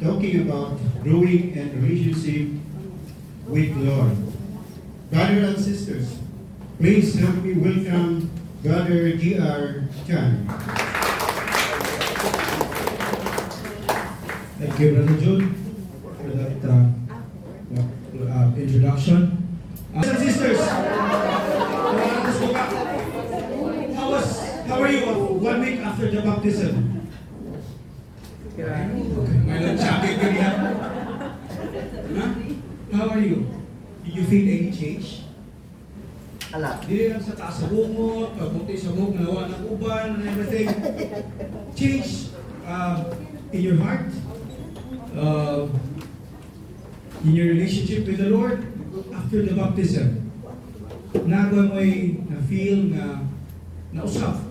talking about growing and relationship with the Lord. Brothers and sisters, please help me welcome Brother G.R. Chan. Thank you, Brother Jude, for that introduction. Brothers and sisters, how are you 1 week after the baptism? Okay, may nag-jacket ka niya. Huh? How are you? Did you feel any change? Ala. Dili lang sa taas sa bungot, pagpunti sa buhok, nawa ng uban, and everything. Change in your heart, in your relationship with the Lord after the baptism. Nagawa mo'y na-feel na nausap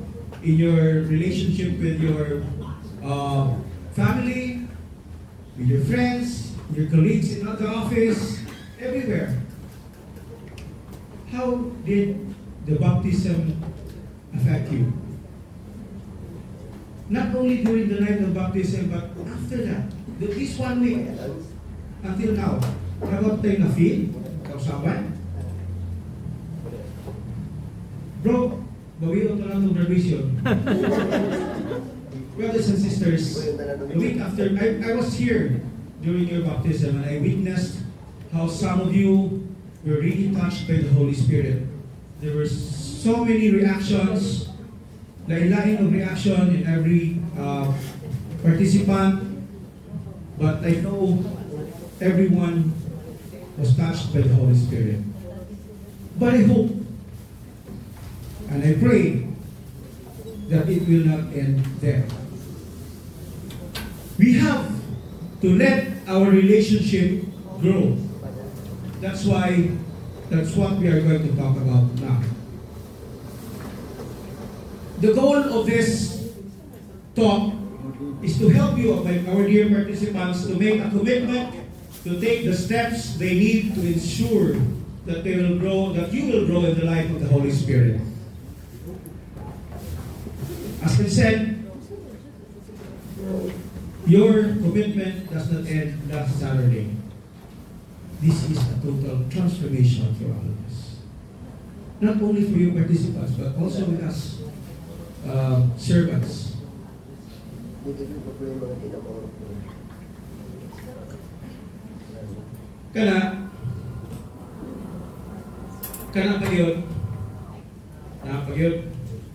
in your relationship with your family, with your friends, your colleagues in the office, everywhere. How did the baptism affect you? Not only during the night of baptism, but after that, this 1 week, until now, how tayo na-feel? Kausaban? Bro, bawiyo ito lang itong graduation. Brothers and sisters, a week after, I was here during your baptism and I witnessed how some of you were really touched by the Holy Spirit. There were so many reactions, lain-lain of reaction in every participant, but I know everyone was touched by the Holy Spirit. But I hope and I pray that it will not end there. We have to let our relationship grow. That's what we are going to talk about now. The goal of this talk is to help you, our dear participants, to make a commitment to take the steps they need to ensure that they will grow, that you will grow in the life of the Holy Spirit. As I said, your commitment does not end last Saturday. This is a total transformation for all of us. Not only for you participants, but also with us servants. Kana pa yun,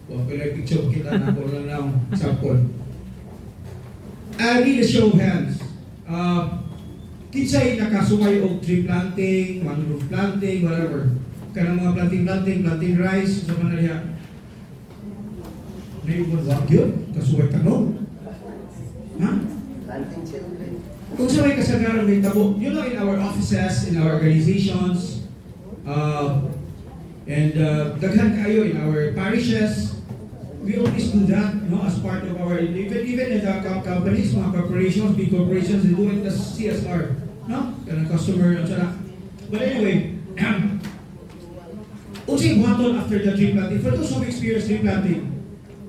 kung pala picture kita na ko lang ng sample. I need a show of hands. Kinsay nakasumay og tree planting, mangrove planting, whatever. Kanang mga planting rice, sa manarya. Naiwan wag yun, kasumay tanong. Ha? Planting children. Kung sa may kasagaran may tabo, you know, in our offices, in our organizations, and daghan kayo in our parishes, we always do that, as part of our, even in the companies, mga corporations, big corporations, they do it as CSR, no? Kanang customer, and so on. But anyway, unsay buhaton after the tree planting? For those who have experienced tree planting,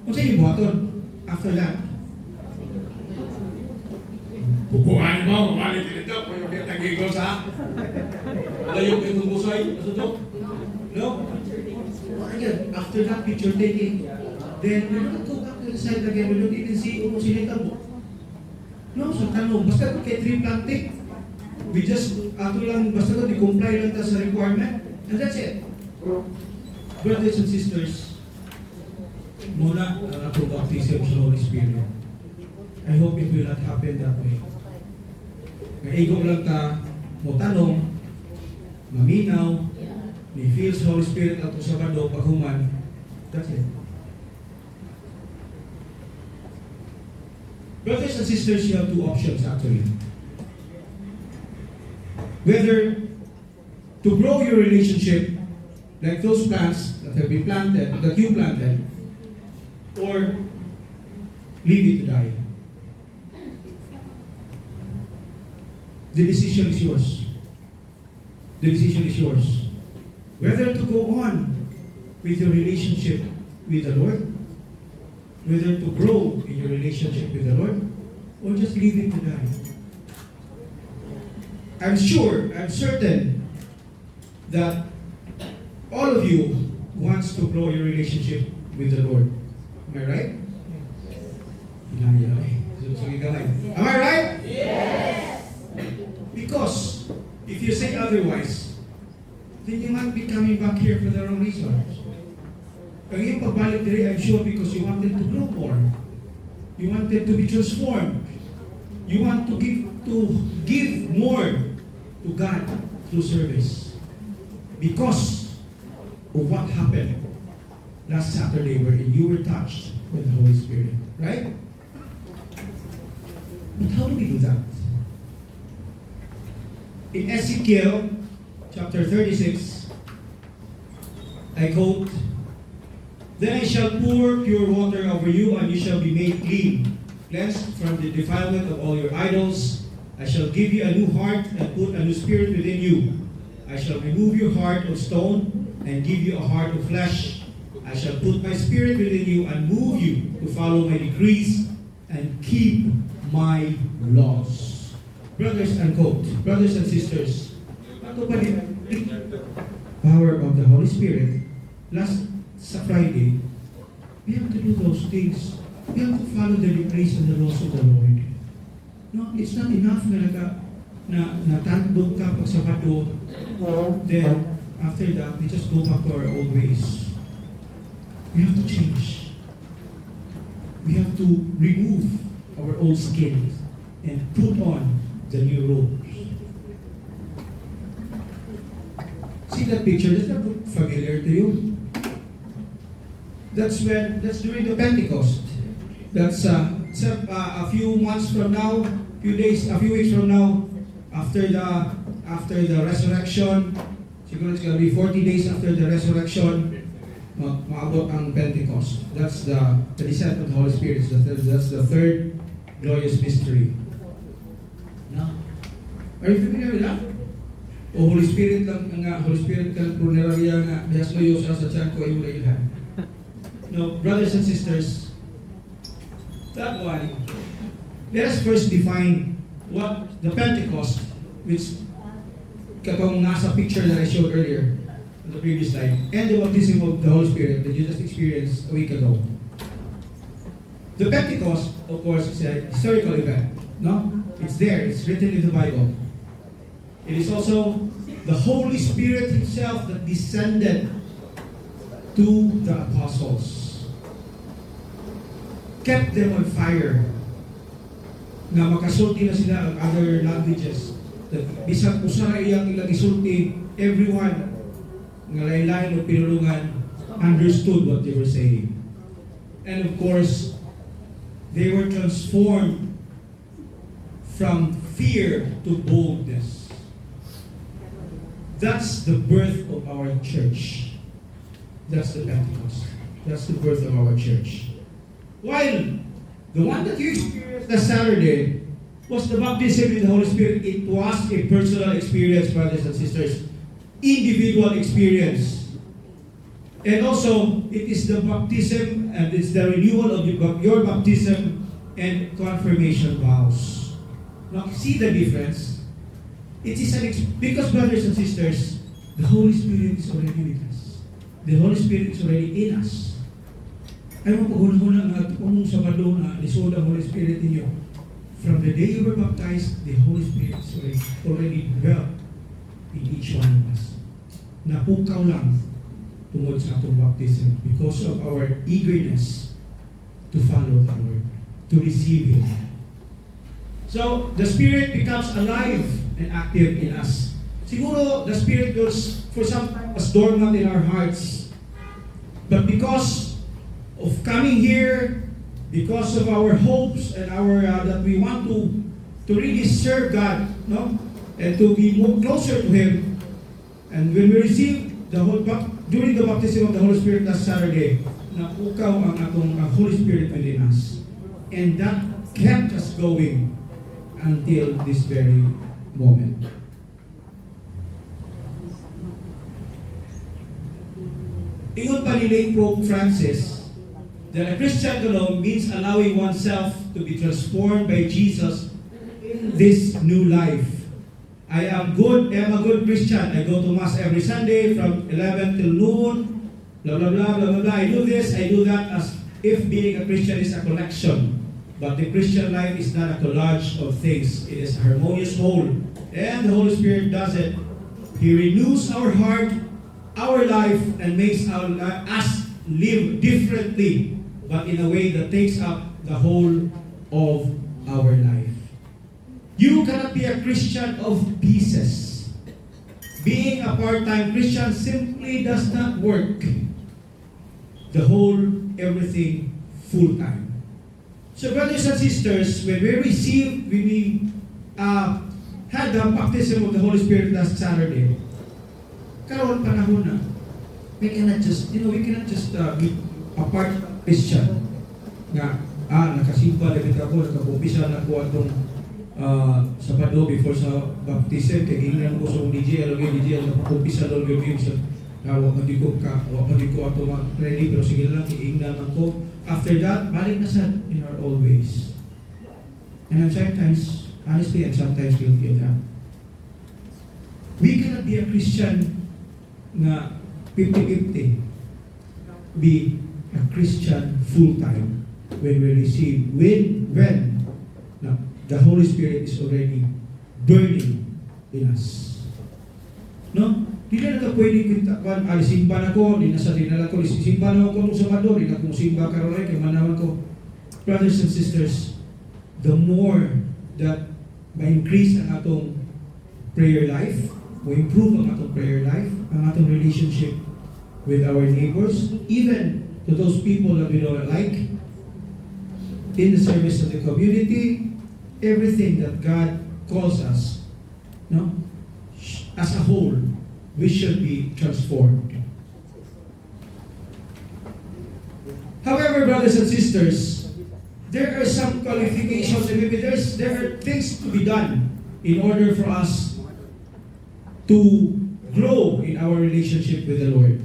unsay buhaton after that? Bukuhan mo, malit dito, kung yung tagigol sa layo itong busoy, asutok? No? Again, after that picture taking, then we don't go back to the side again, we don't even see kung sila tabo. No, so tanong, basta kay tree planting, we just, ato lang, basta ko, di-comply lang ta sa requirement, and that's it. Brothers and sisters, muna ang atong baptism sa Holy Spirit. I hope it will not happen that way. Naigo lang ta, mo tanong, maminaw, ni feels Holy Spirit ato sa bando, paghuman, that's it. Brothers and sisters, you have two options actually. Whether to grow your relationship like those plants that have been planted, that you planted, or leave it to die. The decision is yours. The decision is yours. Whether to go on with your relationship with the Lord, whether to grow in your relationship with the Lord, or just leave it to die. I'm certain that all of you wants to grow your relationship with the Lord. Am I right? Am I right? Yes! Because if you say otherwise, then you might be coming back here for the wrong reason. Ang iyong pagbalik diri, I'm sure because you wanted to grow more. You wanted to be transformed. You want to give more to God through service. Because of what happened last Saturday wherein you were touched with the Holy Spirit. Right? But how do we do that? In Ezekiel chapter 36, I quote, "Then I shall pour pure water over you, and you shall be made clean, cleansed from the defilement of all your idols. I shall give you a new heart and put a new spirit within you. I shall remove your heart of stone and give you a heart of flesh. I shall put my spirit within you and move you to follow my decrees and keep my laws." Brothers and sisters, ito pa din power of the Holy Spirit. Last sa Friday, we have to do those things. We have to follow the decrees and the laws of the Lord. No, it's not enough na natandog ka pag Sabado, then after that, we just go back to our old ways. We have to change. We have to remove our old skins and put on the new robes. See that picture? Does that look familiar to you? That's during the Pentecost. That's a few months from now, a few weeks from now, after the resurrection. Siguro it's gonna be 40 days after the resurrection. Maabot ang Pentecost. That's the descent of the Holy Spirit. That's the third glorious mystery. No? Are you familiar with that? O Holy Spirit lang prunerarya nga biyas mo yung sa tiyan ko ay mula ilhan. No, brothers and sisters, that one, let us first define what the Pentecost, which katong nasa picture that I showed earlier on the previous slide, and the baptism of the Holy Spirit that you just experienced a week ago. The Pentecost, of course, is a historical event. No? It's there. It's written in the Bible. It is also the Holy Spirit Himself that descended to the apostles. Kept them on fire. Na makasulti na sila ang other languages. That bisag usa iyang ilang isulti, everyone nga lain-lain o pinulungan understood what they were saying. And of course, they were transformed from fear to boldness. That's the birth of our church. That's the Pentecost. That's the birth of our church. While the one that you experienced last Saturday was the baptism in the Holy Spirit, it was a personal experience, brothers and sisters. Individual experience. And also, it is the baptism and it's the renewal of your baptism and confirmation vows. Now, see the difference? It is because, brothers and sisters, the Holy Spirit is already with us. The Holy Spirit is already in us. Ay mo paghuna nga kung Sabado na lisod ang Holy Spirit in you. From the day you were baptized, the Holy Spirit is already dwelt in each one of us. Napukaw lang tungod sa atong baptism because of our eagerness to follow the Lord, to receive Him. So, the Spirit becomes alive and active in us. Siguro, the Spirit was for some time was dormant in our hearts. But because of coming here, because of our hopes and our that we want to really serve God, no, and to be more closer to Him, and when we receive during the baptism of the Holy Spirit last Saturday, napukaw ang atong Holy Spirit within us, and that kept us going until this very moment. Ingon pa ni Pope Francis that a Christian alone means allowing oneself to be transformed by Jesus in this new life. I am good, I am a good Christian. I go to Mass every Sunday from 11 till noon, blah, blah, blah, blah, blah, blah. I do this, I do that, as if being a Christian is a collection. But the Christian life is not a collage of things. It is a harmonious whole. And the Holy Spirit does it. He renews our heart, our life, and makes us live differently, but in a way that takes up the whole of our life. You cannot be a Christian of pieces. Being a part-time Christian simply does not work. The whole, everything, full-time. So brothers and sisters, when we had the baptism of the Holy Spirit last Saturday, karon panahon na, we cannot just be a part Christian. Nakasimba na ako, nakapumpisa na ako atong Sabado before sa baptism, kaya gingan ko sa DJ, nakapumpisa doon yung sa wapag ko ato ready, pero sige lang, kiingnan ako. After that, balik na sa in our old ways. And I'm sometimes, honestly, I'm sometimes guilty of that. We cannot be a Christian na 50-50. Be a Christian full-time when the Holy Spirit is already burning in us. No? Di na ito pwede alisimba na ko, di na sa dinala ko, simba na ako itong Sabado, di na kung simba karoon kay manawan ko. Brothers and sisters, the more that ma-increase ang atong prayer life, ma-improve ang atong prayer life, ang atong relationship with our neighbors, even to those people that we don't like, in the service of the community, everything that God calls us, no, as a whole, we should be transformed. However, brothers and sisters, there are some qualifications, and maybe there are things to be done in order for us to grow in our relationship with the Lord.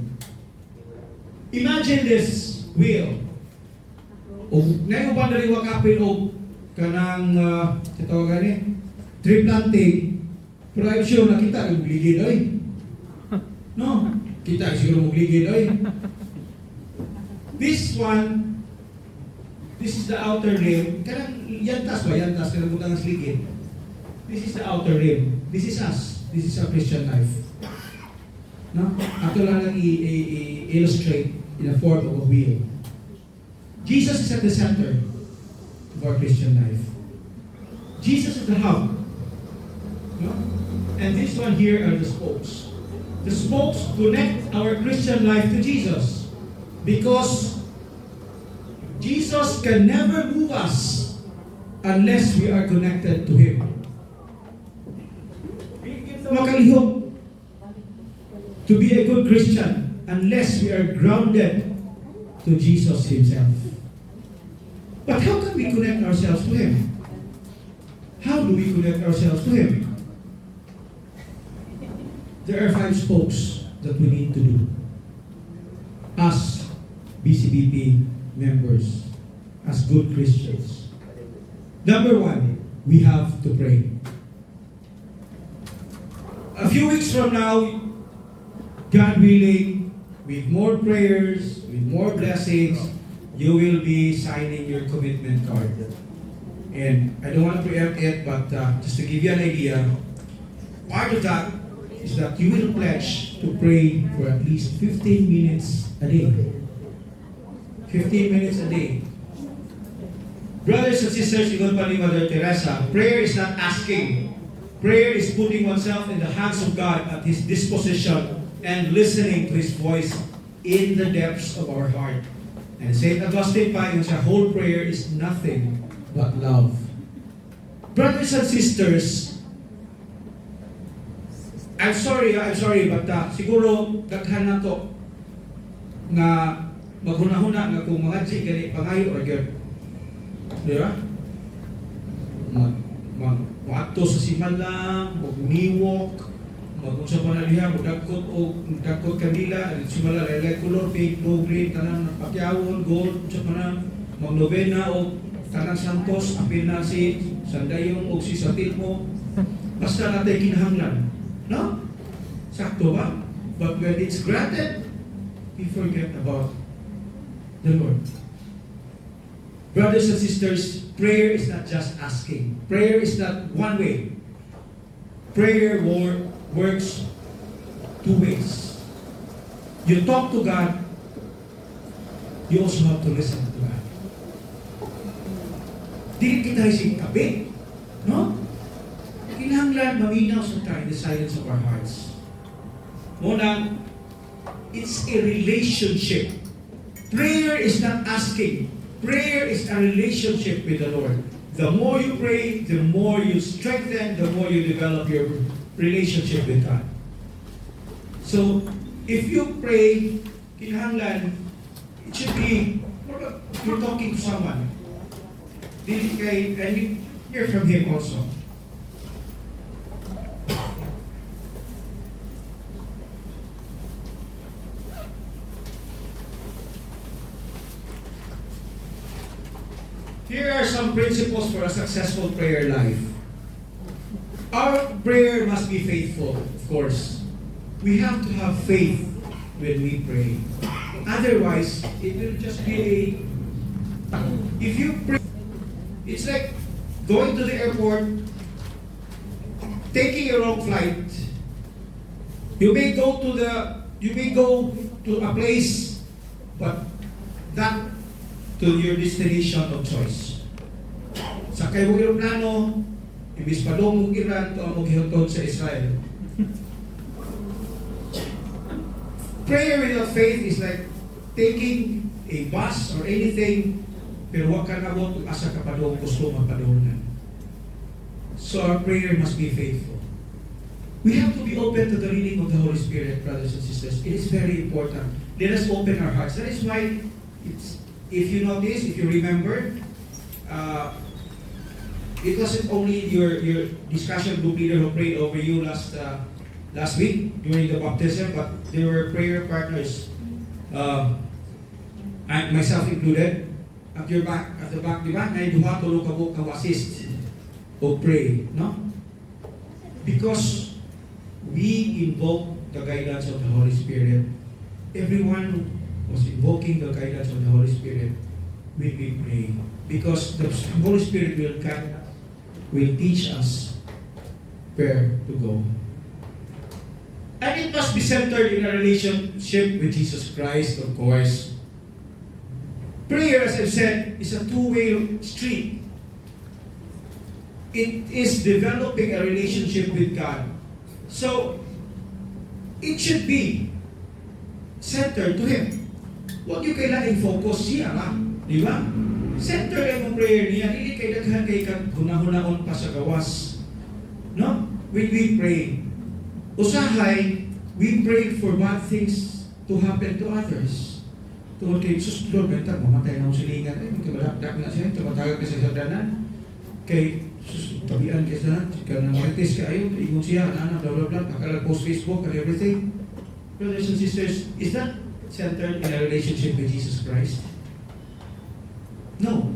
Imagine this wheel. O ngayon ba naliwa kapin o kanang tree planting, pero I'm sure nakita yung ligid ay. No, kita siguro mo ligid ay. This is the outer rim. Kanang yantas, kanang butang ang ligid. This is the outer rim. This is us. This is our Christian life. No? Ato lang i-illustrate in the form of a wheel. Jesus is at the center of our Christian life. Jesus is the hub. No? And this one here are the spokes. The spokes connect our Christian life to Jesus, because Jesus can never move us unless we are connected to Him. Makalihok to be a good Christian unless we are grounded to Jesus Himself. But how can we connect ourselves to Him? How do we connect ourselves to Him? There are 5 spokes that we need to do as BCBP members, as good Christians. Number 1, we have to pray. A few weeks from now, God willing, with more prayers, with more blessings, you will be signing your commitment card. And I don't want to preempt it, but just to give you an idea, part of that is that you will pledge to pray for at least 15 minutes a day. 15 minutes a day. Brothers and sisters, even pa ni Mother Teresa, prayer is not asking. Prayer is putting oneself in the hands of God at His disposition and listening to His voice in the depths of our heart. And St. Augustine pa, yung sa whole prayer is nothing but love. Brothers and sisters, I'm sorry, but siguro daghan na to na maghuna-huna nga kung mga gani pangayo or gyud. Di ba? Mag-ato sa simala, mag-niwok, mag-unsa pa na liha, mag-dakot kanila, simala, lalay color, pink, blue, green, tanang pakyawon, gold, unsa pa na, mag-novena o tanang santos, apil na si sandayong o sisapit mo, basta natin kinahanglan. No? Sakto ba? But when it's granted, we forget about the Lord. Brothers and sisters, prayer is not just asking. Prayer is not one way. Prayer works two ways. You talk to God, you also have to listen to God. Dili kita isingkabi, no? Kinahanglan maminaw sa tayo in the silence of our hearts. Muna, it's a relationship. Prayer is not asking. Prayer is a relationship with the Lord. The more you pray, the more you strengthen, the more you develop your relationship with God. So, if you pray, kinahanglan, it should be, you're talking to someone. And you hear from Him also. Here are some principles for a successful prayer life. Our prayer must be faithful, of course. We have to have faith when we pray. Otherwise, it will just be if you pray, it's like going to the airport, taking a wrong flight. You may go to a place, but not to your destination of choice. Sakay mo aeroplano, ibis padong mong Iran, to ang maghihutod sa Israel. Prayer without faith is like taking a bus or anything, pero wag ka nabot kung asa ka padong gusto mapadungan. So our prayer must be faithful. We have to be open to the leading of the Holy Spirit, brothers and sisters. It is very important. Let us open our hearts. That is why if you notice, if you remember, it wasn't only your discussion group leader who prayed over you last week during the baptism, but there were prayer partners, and myself included. At the back, di ba? Na duha tulo ka assist o pray, no? Because we invoke the guidance of the Holy Spirit. Everyone was invoking the guidance of the Holy Spirit when we pray. Because the Holy Spirit will teach us where to go. And it must be centered in a relationship with Jesus Christ, of course. Prayer, as I've said, is a two-way street. It is developing a relationship with God. So, it should be centered to Him. Huwag yung kailangan focus siya, ha? Di ba? Center ang prayer niya, hindi kayo daghan kay hunahunahon pa sa gawas. No? When we pray, usahay, we pray for bad things to happen to others. Tungkol kay Jesus, Lord, benta, mamatay na akong silingan. Ay, magkabalakdak na siya, tumatagag ka sa sadanan. Kay Jesus, tabian ka sa ka na marites ka ayon, ingon siya, blah, blah, blah, akala post Facebook and everything. Brothers and sisters, is that centered in a relationship with Jesus Christ? No.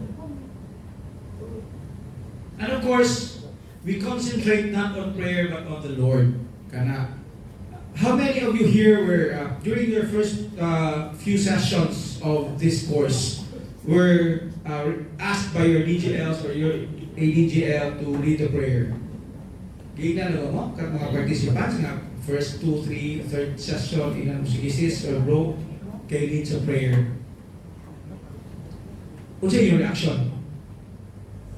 And of course, we concentrate not on prayer but on the Lord. Kana. How many of you here were, during your first few sessions of this course, were asked by your DGLs or your ADGL to lead the prayer? Gina na mo, kat mga participants na first 2, 3, third session, ilan mo sigisis or bro, kay lead sa prayer. Kung sa yung reaction?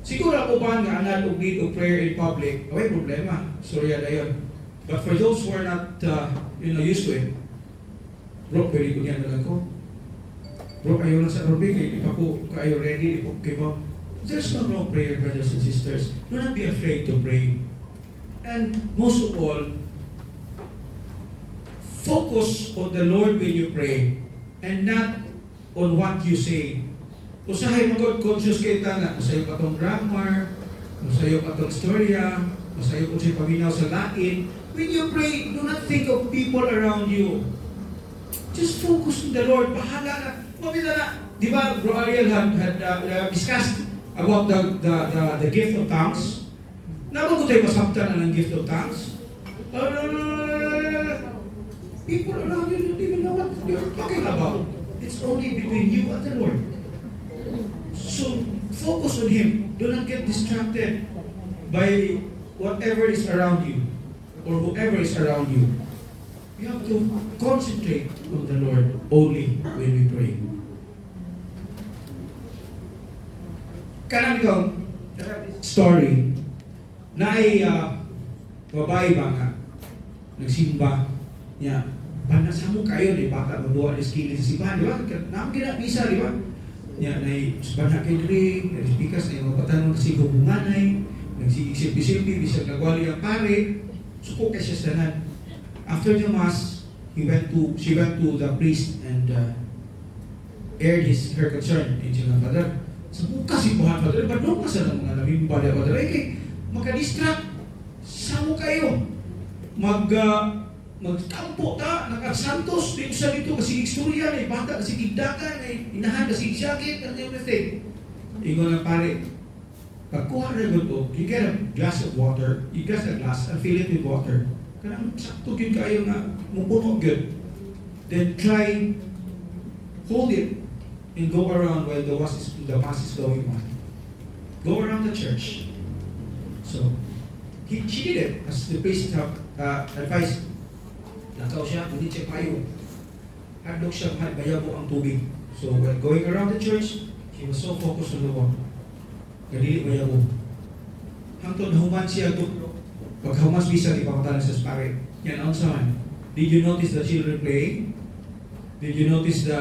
Siguro ako ba nga anad o lead o prayer in public, away problema, sorry na yun. But for those who are not used to it, bro, pwede ko niyan na lang ko. Bro, ayaw lang sa Robin, di pa po kayo ready, di po kayo. There's no wrong prayer, brothers and sisters. Do not be afraid to pray. And most of all, focus on the Lord when you pray and not on what you say. Usahay mo God, conscious kayo na, masayo ka tong grammar, masayo ka tong storya, masayo ko siya paminaw sa Latin. When you pray, do not think of people around you. Just focus on the Lord. Bahala na. Mabila na. Di ba, Bro Ariel had discussed about the gift of tongues. Naman ko tayo masabtan ng gift of tongues. People around you don't even know what you're talking about. It's only between you and the Lord. So, focus on Him. Do not get distracted by whatever is around you or whoever is around you. You have to concentrate on the Lord only when we pray. Kanang ikaw, story, na ay babae ba nga, nagsimba niya, panasa mo kayo, di ba? Magbuha ng skills sa simbahan, di ba? Naman kinapisa, di ba? Niya, na banyak kayo rin, nagsipikas, na yung mapatanong na si Gubunganay, nagsisilpi-silpi, bisag nagwali ang pare, suko kay siya sanan. After the mass, she went to the priest and aired her concern. And siya nga, Father, sa bukas si Buhat, Father, ba't nung ka sa mga namin bada, Father, ay kay, makadistract, samo kayo, magkampo ta, nakasantos, dito sa dito, kasi istorya, na bata, kasi gigdakan, na inahan, kasi jacket, and everything. Ingon ng pare, pagkuha na ito, you get a glass of water, you get a glass, and fill it with water. Kanang sakto yun kayo na mupuno good. Then try, hold it, and go around while the mass is going on. Go around the church. So, she did it, as the priest advised. Nakaw siya, hindi siya payo. Hadlok siya, bayabo ang tubig. So, while going around the church, she was so focused on the water. Kadili bayabo. Hangtod human siya duplo. Pag humas bisa, ipakatalan sa pare. Yan ang saan. Did you notice the children playing? Did you notice the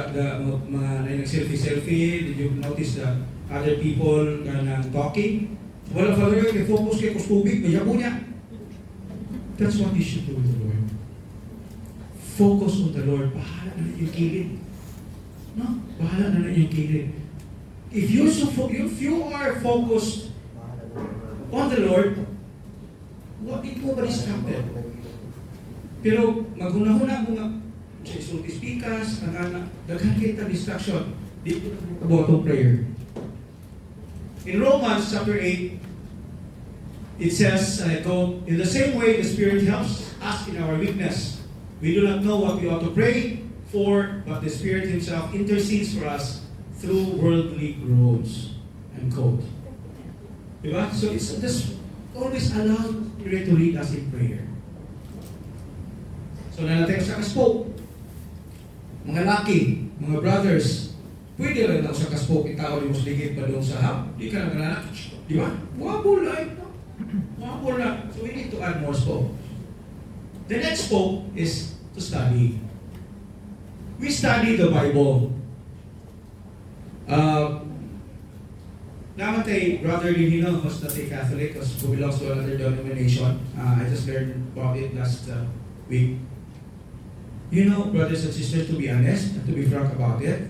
mga nag-selfie-selfie? Did you notice the other people talking? Wala Father, kay focus kay tubig, bayabo niya. That's what you should do with the Lord. Focus on the Lord. Bahala na yung kilid. No? Bahala na yung kilid. If you are focused on the Lord, hindi mo ba distracted? Pero maghuna-huna mo nga sa isulti speakers, daghan kita distraction. Dito about prayer. In Romans chapter 8, it says, and I quote, "In the same way the Spirit helps us in our weakness. We do not know what we ought to pray for, but the Spirit Himself intercedes for us through worldly groans." And quote. Diba? So it's just always allow Spirit to lead us in prayer. So natin sa kaspoke, mga laki, mga brothers, pwede rin ako sa kaspoke, ikaw di mo sligid pa doon sa hap, di ka na gananak, di ba? Wabol na ito. Wabol na. So we need to add more spoke. The next spoke is to study. We study the Bible. Namatay Brother Lihino, who's not a Catholic, who belongs to another denomination. I just learned about it last week. You know, brothers and sisters, to be honest, and to be frank about it,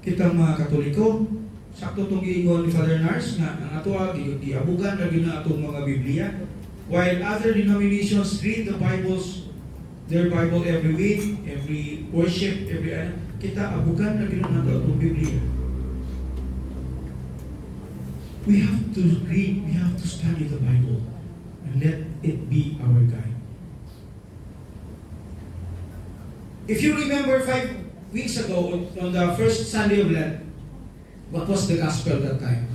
kitang mga Katoliko, sakto itong iingon ni Father Nars, na ang ato, giabugan na gina itong mga Biblia, while other denominations read their Bible every week, every worship, kita abugan na gina nato itong Biblia. We have to read, we have to study the Bible, and let it be our guide. If you remember 5 weeks ago, on the first Sunday of Lent, what was the gospel that time?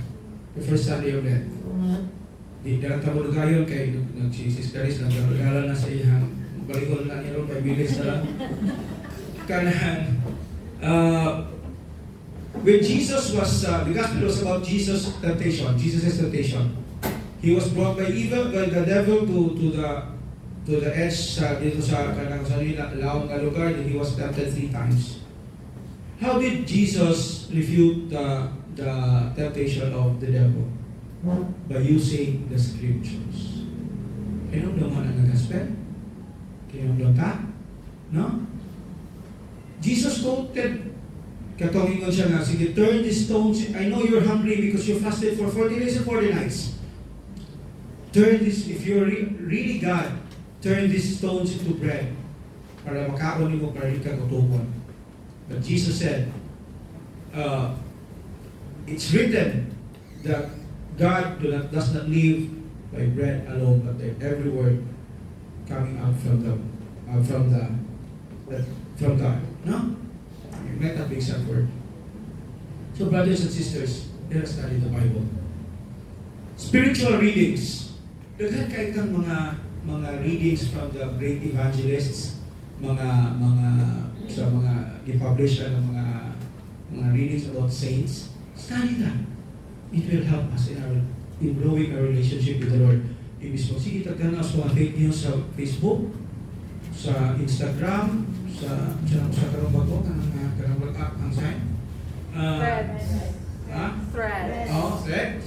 The first Sunday of Lent. Di dalang tamo gayon kay nagsisis-karis, nagregala na sa iyang balikon na niya ron, 5 minutes na lang. Kanahan, when Jesus was, the gospel was about Jesus' temptation, Jesus' temptation. He was brought by the devil to the edge dito sa kanang lawang na lugar, and he was tempted 3 times. How did Jesus refute the temptation of the devil? By using the scriptures. Kinumdum mo na ng gospel? Kinumdum ka? No? Jesus quoted, katongingon siya nga, sige, turn these stones, I know you're hungry because you fasted for 40 days and 40 nights. Turn this, if you're really God, turn these stones into bread para makaon mo para di ka gutuman. But Jesus said, it's written that God does not live by bread alone, but by every word coming out from God. No? Let that be exact word. So brothers and sisters, let us study the Bible. Spiritual readings. Daghan kay kang mga readings from the great evangelists, mga gi-publish ng mga readings about saints. Study that. It will help us in growing our relationship with the Lord. Ibig mo, sige, tagkana sa mga fake news sa Facebook, sa Instagram, sa karong bago, kanang WhatsApp, ang sign. Thread. Thread. Thread.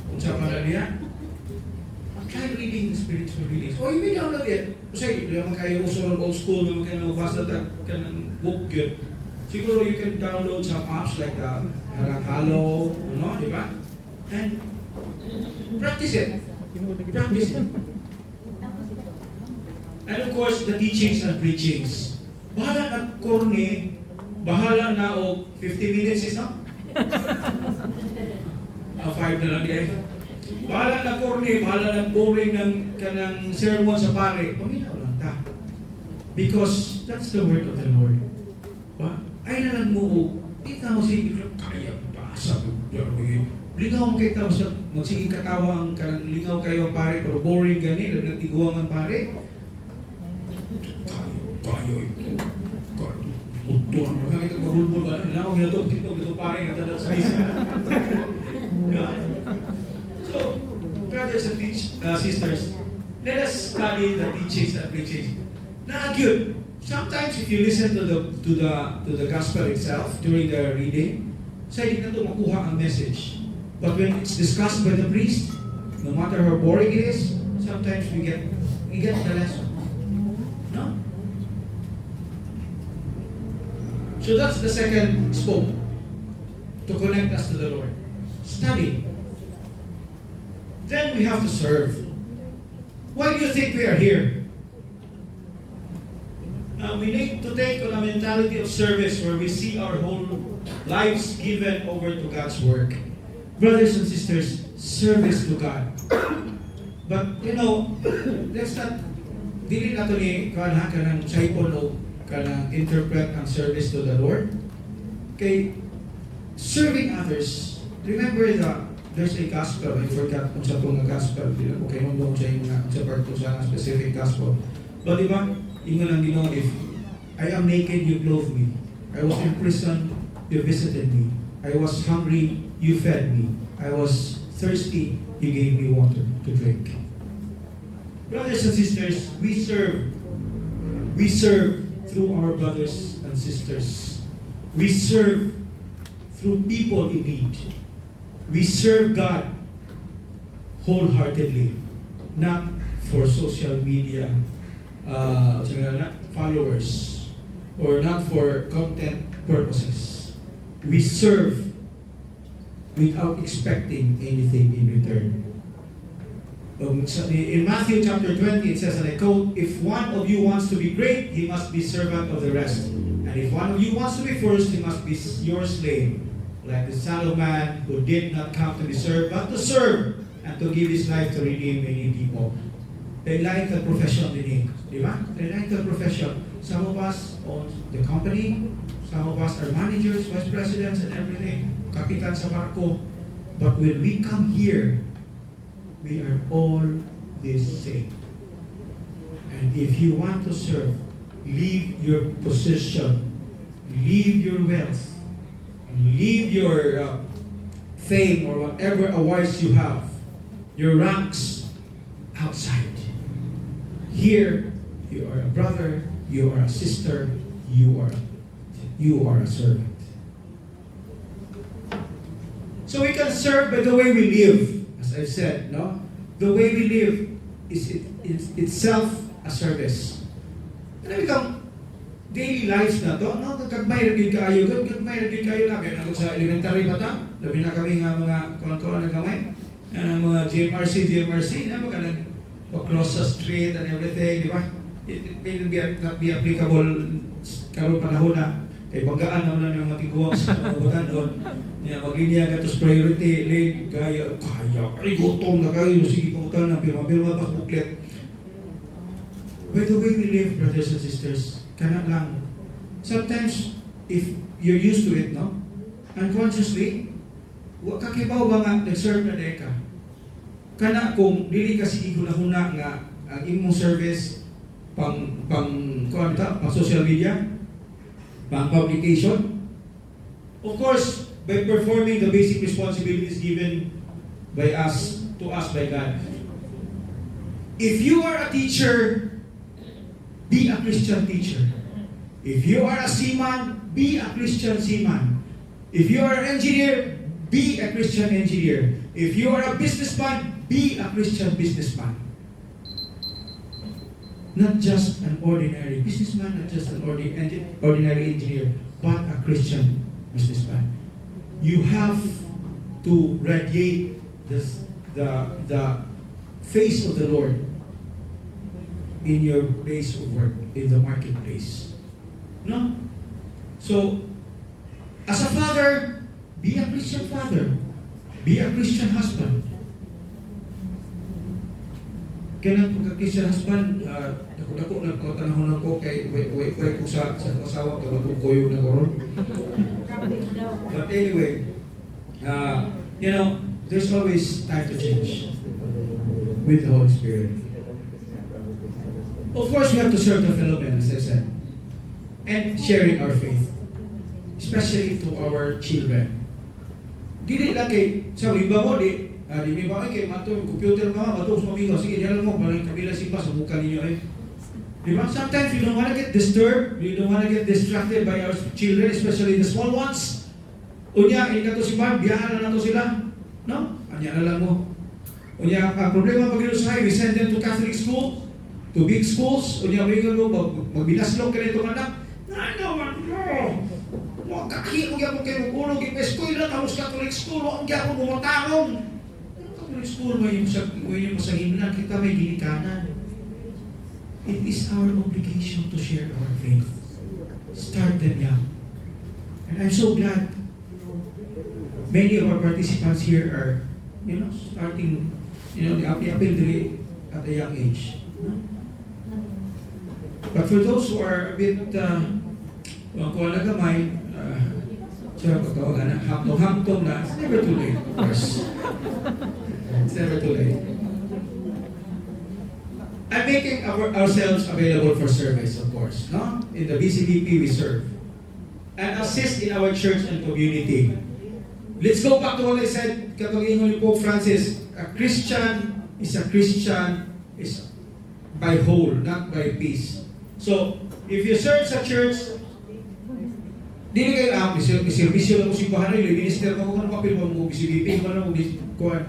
Kung sa pala niya. Try reading spiritual readings. O, yung download it. Kasi, naman kayo uso ng old school, naman kayo nabasa ka ng book yun. Siguro you can download some apps like Halo, di ba? And practice it. Practice it. And of course, the teachings and preachings. Bahala na corny, bahala na o 50 minutes is not? 5 na lang kayo. Bahala na corny, bahala na boring ng kanang sermon sa pare. Paminaw lang ta. Because that's the word of the Lord. Ay na lang mo, di ka mo sige, kaya pa sa lingaw mo kayo tapos magsiging katawa ang lingaw kayo pare, pero boring gani, nagtiguang ang pare. Kayo, utuan mo kami itong magulbul ba? Lingaw mo ito, ito pare, natadal sa isa. So, brothers and sisters, let us study the teachings and preachings. Na-good. Sometimes if you listen to the gospel itself during the reading, sa hindi na ito makuha ang message. But when it's discussed by the priest, no matter how boring it is, sometimes we get the lesson. No? So that's the second spoke to connect us to the Lord. Study. Then we have to serve. Why do you think we are here? We need to take on a mentality of service where we see our whole lives given over to God's work. Brothers and sisters, service to God. But, let's not, dili na ito ni kanang saipon o kanang interpret ang service to the Lord. Okay, serving others, remember that there's a gospel. I forgot kung sa itong gospel. Okay, nung doon sa part to sa specific gospel. But diba, ingon ang Ginoo, if I am naked, you clothe me. I was in prison, you visited me. I was hungry, you fed me. I was thirsty, you gave me water to drink. Brothers and sisters, we serve. We serve through our brothers and sisters. We serve through people in need. We serve God wholeheartedly, not for social media followers or not for content purposes. We serve without expecting anything in return. In Matthew chapter 20, it says, and I quote, if one of you wants to be great, he must be servant of the rest. And if one of you wants to be first, he must be your slave. Like the Son of Man who did not come to be served, but to serve and to give his life to redeem many people. Lain-lain profession din di ba? Lain-lain profession. Some of us own the company, some of us are managers, vice presidents, and everything. Kapitan sa barko. But when we come here, we are all the same. And if you want to serve, leave your position, leave your wealth, leave your fame or whatever awards you have, your ranks outside. Here, you are a brother, you are a sister, you are a servant. So we can serve by the way we live, as I've said, no? The way we live is itself a service. And become daily lives na to, no? Kagmay rin kayo, kagmay rin kayo na. Kaya ako sa elementary pa ta, labi na kami nga mga kulang-kulang na kamay. Yan ang mga GMRC, na mga across the street and everything, di ba? It may not be applicable karoon panahon na. Kay banggaan naman ng matiguang sa kabutan doon. Niya, maging niya gatos priority, late, kaya, ay gutom na kayo, sige pamutan na, pirma-pirma pa buklet. By the way we live, brothers and sisters, kana lang. Sometimes, if you're used to it, no? Unconsciously, kakibaw ba nga, nag-serve na deka? Kana kung dili ka sige huna nga ang imong service pang social media, pang publication. Of course, by performing the basic responsibilities given by us to us by God. If you are a teacher, be a Christian teacher. If you are a seaman, be a Christian seaman. If you are an engineer, be a Christian engineer. If you are a businessman, be a Christian businessman. Not just an ordinary businessman, not just an ordinary engineer, but a Christian businessman. You have to radiate the face of the Lord in your place of work, in the marketplace. No? So, as a father, be a Christian father. Be a Christian husband. Kaya pagka-Christian husband, dako-dako nagkatanahon ako kay way ko sa asawa ko magkukuyo na koron. But anyway, there's always time to change with the Holy Spirit. Of course, we have to serve the fellow men, as I said, and sharing our faith, especially to our children. Dili lang kay, sa iba mo, di ba kay mato yung computer ka, mato sa mamigo, sige, diyan mo, parang kabila simba sa mukha ninyo eh. Di ba? Sometimes we don't want to get disturbed, we don't want to get distracted by our children, especially the small ones. Unya, hindi ka to si Mark, biyahan na to sila. No? Anya na lang mo. Unya, ang problema pag inusahay, we send them to Catholic school, to big schools. Unya, magbinaslong ka nito anak. Kakakit mo gyapon kayo ulo, eskwela, tapos Catholic school, ang gyapon mo matarong. Catholic school, may yung masahimnan, kita may ginikanan. It is our obligation to share our faith. Start them young. And I'm so glad many of our participants here are, starting, the appeal at a young age. But for those who are a bit, kung nagamay, hamtong na, it's never too late, of course. It's never too late. I'm making ourselves available for service, of course. No? In the BCBP we serve. And assist in our church and community. Let's go back to what I said, kapag ingon ni Pope Francis, a Christian is by whole, not by piece. So, if you serve sa church, dili kayo servisyo lang mo simbahan rin, minister ka kung ano kapil mo BCBP, kung ano mo kuhan.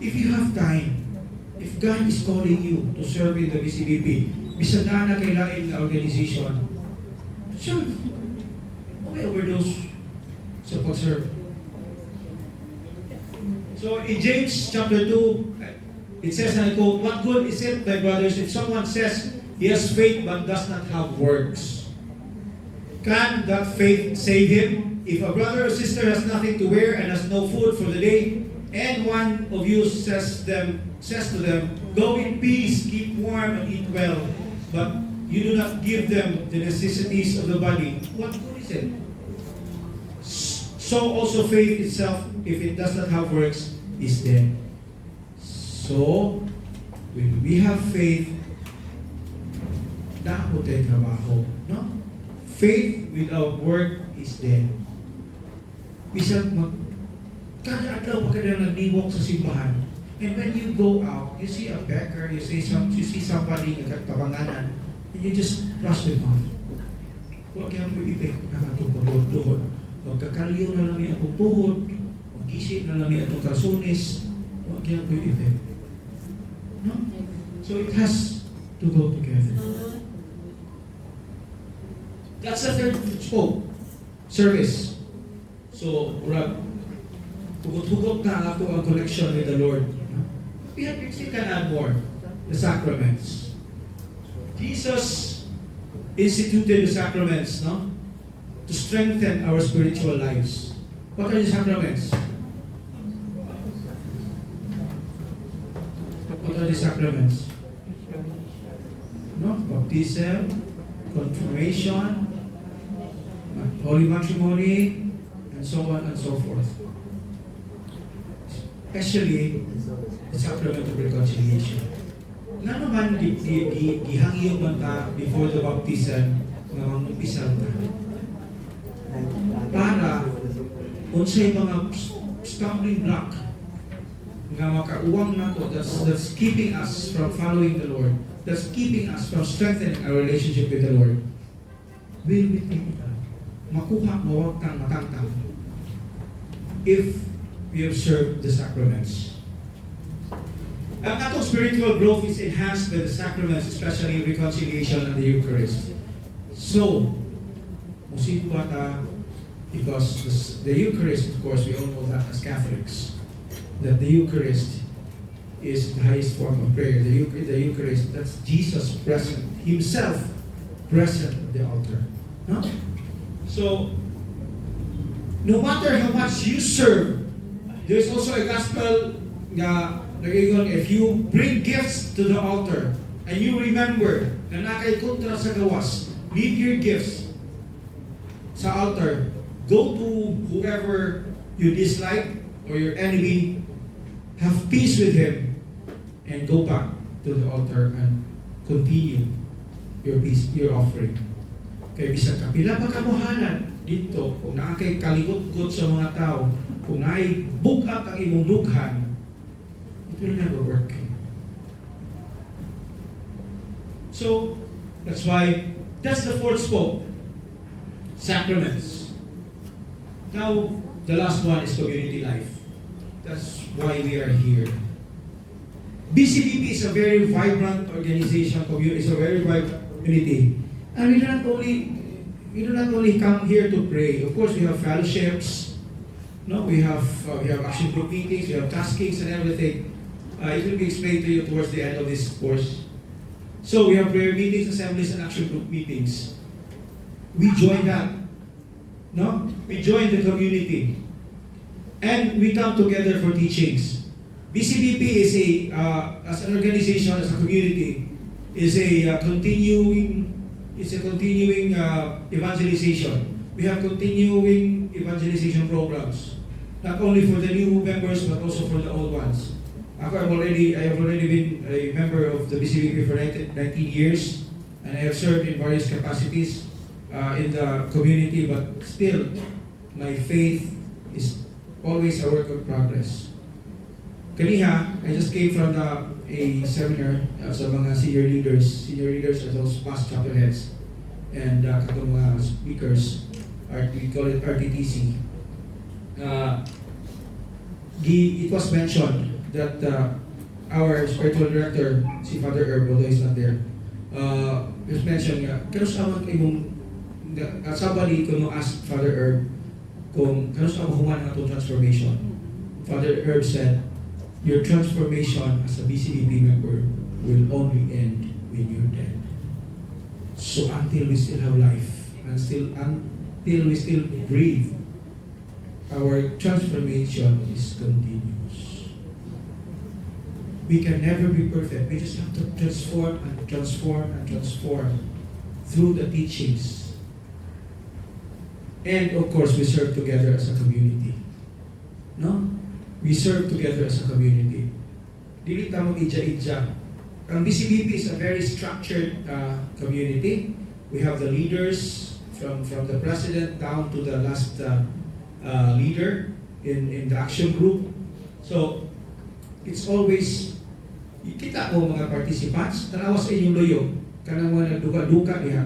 If you have time, if God is calling you to serve in the BCBP, bisan na kailain na organization, serve. Okay, overdose sa pag-serve. So in James chapter 2, it says, and I quote, "What good is it, my brothers, if someone says he has faith but does not have works? Can that faith save him? If a brother or sister has nothing to wear and has no food for the day, and one of you says to them, go in peace, keep warm and eat well, but you do not give them the necessities of the body, what good is it? So also faith itself, if it does not have works, is dead." So, when we have faith, dapat tayo trabaho, no? Faith without work is dead. Bisan kada adlaw ka na nagniwok sa simbahan. And when you go out, you see a beggar, you see somebody nagkatabanganan, and you just brush them off. Huwag kaya mo ibig nakatong pagod-doon. Magkakalyo na lang yung atong tuhod, mag-isip na lang yung atong kalsones, huwag kaya mo ibig. No? So it has to go together. That's the third spoke. Service. So, hugot-hugot na ako ang connection with the Lord. We still can add more. The sacraments. Jesus instituted the sacraments, no? To to strengthen our spiritual lives. What are the sacraments? What are the sacraments? No? Baptism, confirmation, holy matrimony, and so on and so forth. Especially the sacrament of reconciliation. Nga naman gihangyo man ta before the baptism nga mag-umpisal ta. Para unsay mga stumbling block nga makauwang nato that's keeping us from following the Lord, that's keeping us from strengthening our relationship with the Lord, will be taken out. Makuha mawagtang matangtang if we observe the sacraments. Ang atong spiritual growth is enhanced by the sacraments, especially reconciliation and the Eucharist. So, musip bata, because the Eucharist, of course, we all know that as Catholics, that the Eucharist is the highest form of prayer. The Eucharist, that's Jesus present, Himself present at the altar. No? So, no matter how much you serve, there's also a gospel nga if you bring gifts to the altar and you remember na nakay kontra sa gawas, leave your gifts sa altar, go to whoever you dislike or your enemy, have peace with him, and go back to the altar and continue your peace, your offering. Kaya bisag kapila pa kamuhanan dito, kung nakay kalikot-kot sa mga tao, kung nakay bug-up ang imong dughan, it will never work. So, that's why, that's the fourth spoke. Sacraments. Now, the last one is community life. That's why we are here. BCBP is a very vibrant organization, it's a very vibrant community. And we do not only come here to pray. Of course, we have fellowships. No, we have action group meetings, we have taskings and everything. It will be explained to you towards the end of this course. So we have prayer meetings, assemblies, and action group meetings. We join that. No? We join the community. And we come together for teachings. BCBP is as an organization, as a community, is a continuing evangelization. We have continuing evangelization programs, not only for the new members but also for the old ones. I have already been a member of the BCBP for 19 years, and I have served in various capacities in the community, but still, my faith is always a work of progress. Kaniha, I just came from a seminar sa mga senior leaders. Senior leaders are those past chapel heads and katong mga speakers. We call it RTTC. It was mentioned that our spiritual director, si Father Herb, although he's not there, was mentioned nga, kano sa amang imong, somebody kuno asked Father Herb kung kano sa amang human nga itong transformation. Father Herb said, your transformation as a BCBP member will only end when you're dead. So until we still have life, until we still breathe, our transformation is continuous. We can never be perfect. We just have to transform and transform and transform through the teachings. And of course, we serve together as a community. No? We serve together as a community. Dili tamang ija-ija. Ang BCBP is a very structured community. We have the leaders from the president down to the last leader in the action group. So, it's always, kita mo mga participants, tanawa sa inyong loyo, kanang mga nagduka-duka niya.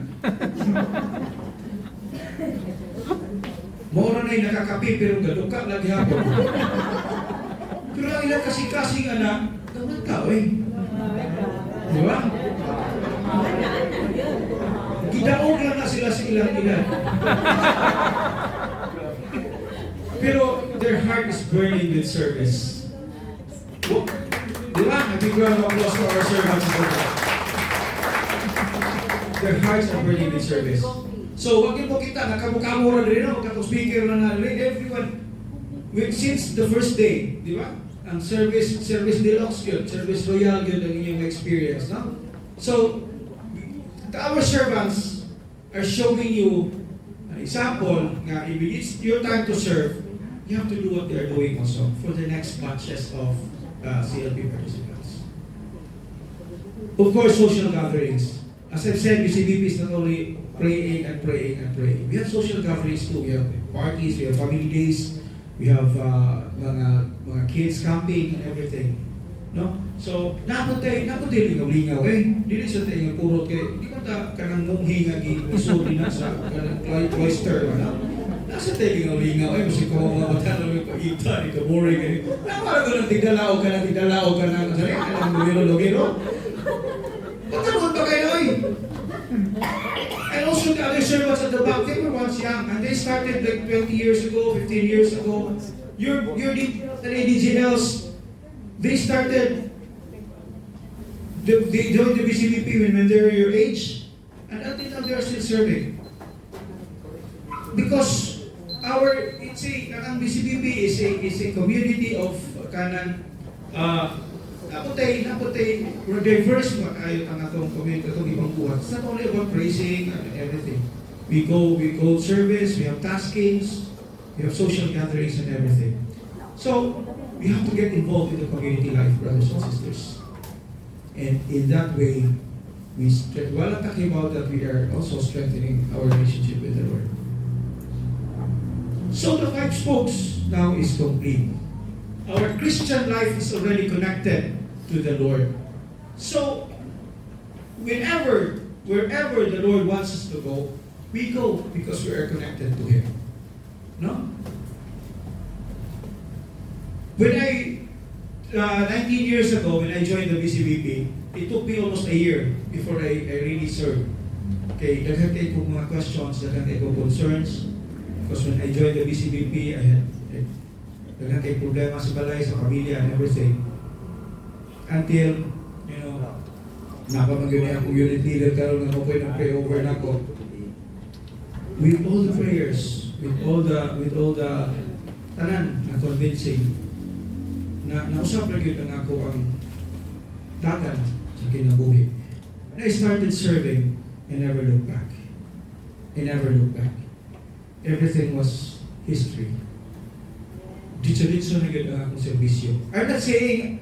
Maura na'y nakakapi, pero gaduka lagi hapon. Pero ang ilang kasing-kasing anak, naman tao eh. Di ba? Gidaog lang na sila sa ilang-ilan. Pero their heart is burning with service. Di ba? A big round of applause for our servants. Their hearts are burning with service. So, wag mo kita, nakabukamura rin na, magkatong speaker na rin, everyone, since the first day, di ba? Ang service deluxe yun, service royal yun ang inyong experience, no? So, our servants are showing you an example nga if it's your time to serve, you have to do what they are doing also for the next batches of CLP participants. Of course, social gatherings. As I've said, UCBP is not only praying and praying and praying. We have social gatherings too. We have parties, we have family days, we have mga kids camping and everything. No? So, naputay lingaw-lingaw Dili sa tayo nga puro kay, di ba kanang munghi nga isuri na sa kanang cloister, ano? Nasa tayo lingaw-lingaw kasi kung mga mata namin pag-ita, di ka boring Nakala ko nang tigdalao ka na, kasi kanang lumiro-lumiro. Pagkaroon pa kayo And also the other servants at the back, they were once young, and they started like 20 years ago, 15 years ago. Your DGLs, they started, they joined the BCBP when they were your age, and until now they are still serving. Because ang BCBP is a community of kanang naputay, we're diverse kayo ang atong community, atong ibang buhat. It's not only about praising and everything. We go service, we have taskings, we have social gatherings and everything. So, we have to get involved in the community life, brothers and sisters. And in that way, while I'm talking about that, we are also strengthening our relationship with the Lord. So the 5 spokes now is complete. Our Christian life is already connected to the Lord. So, wherever the Lord wants us to go, we go because we are connected to Him. No? When 19 years ago, when I joined the BCBP, it took me almost a year before I really served. Okay, daghan kayo kong mga questions, daghan kayo kong concerns. Because when I joined the BCBP, I had daghan kayo problema sa balay, sa pamilya, and everything. Until, napamagani akong unit leader, karoon na ako ng pray over na ko. With all the prayers, with all the tanan na convincing, na nausap na yun ang ako ang dagan sa kinabuhi. And I started serving and never looked back. Everything was history. Ditso-ditso na yun ang akong servisyo. I'm not saying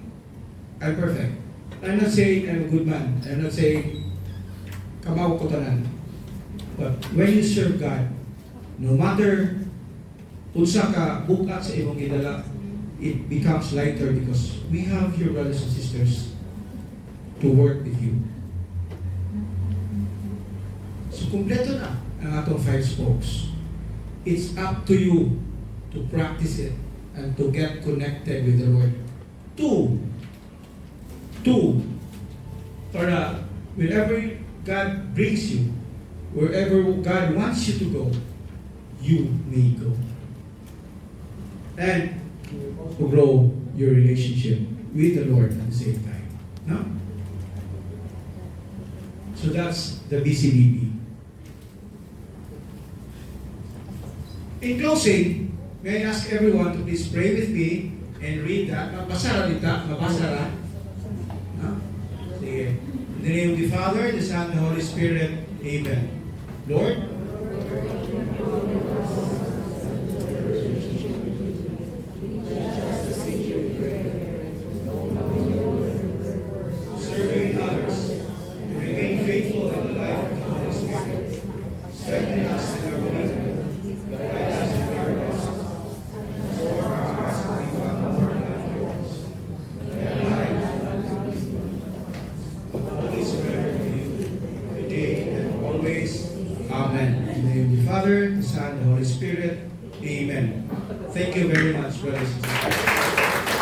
I'm perfect. I'm not saying I'm a good man. I'm not saying kamaw ko tanan. But when you serve God, no matter unsa ka bukat sa imong gidala, it becomes lighter because we have your brothers and sisters to work with you. So kumpleto na ang atong 5 spokes. It's up to you to practice it and to get connected with the Lord. Two, para wherever God brings you, wherever God wants you to go, you may go. And to grow your relationship with the Lord at the same time. No? So that's the BCBP. In closing, may I ask everyone to please pray with me and read that. Mabasa ra. No? Sige. In the name of the Father, the Son, and the Holy Spirit. Amen. Lord, serving others, to remain faithful in the life of the Holy Spirit. Strengthen us in our belief, guide us in our gospel, restore our hearts to become more like yours. And life of the Holy Spirit with you, today and always. Amen. In the name of the Father, the Son, and the Holy Spirit. Amen. Thank you very much, brothers and sisters.